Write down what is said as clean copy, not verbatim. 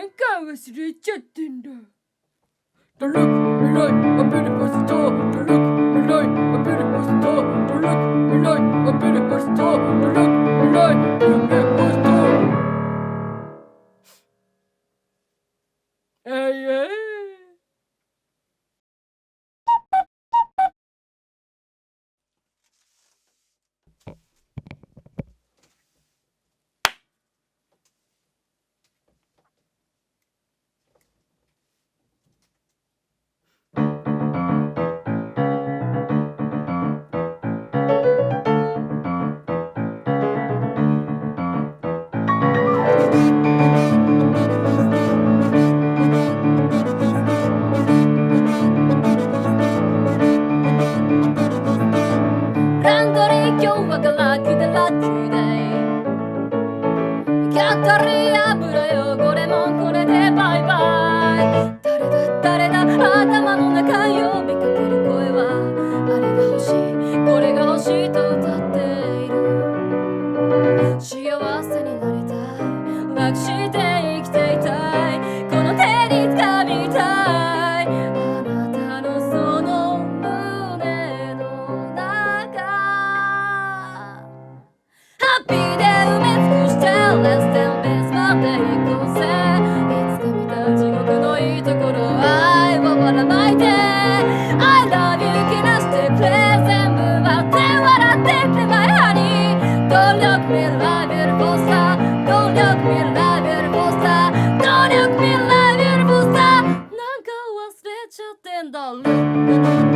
なんか忘れちゃってんだ。努力未来アベルファスト、努力未来アベルファスト、努力未来アベルファスト、努力未来アベルファスト。あいやランドリー今日はガラクでラッキーデイ、キャッタリー油汚れもこれでバイバイ。誰だ頭の中呼びかける声は、あれが欲しいこれが欲しいと歌っている。幸せになりたい、楽して生きていたい、この手に掴みたい、あなたのその胸の中、ハッピーで埋め尽くして Let's dance this まで行こうぜ。いつか見た地獄のいいところ、愛をばらまいて I love you 気なしてくれ、全部割って笑ってくれ My honey。 Don't look me like beautiful star、 Don't look me like beautiful star、 Don't look me like beautiful star。 なんか忘れちゃってんだ。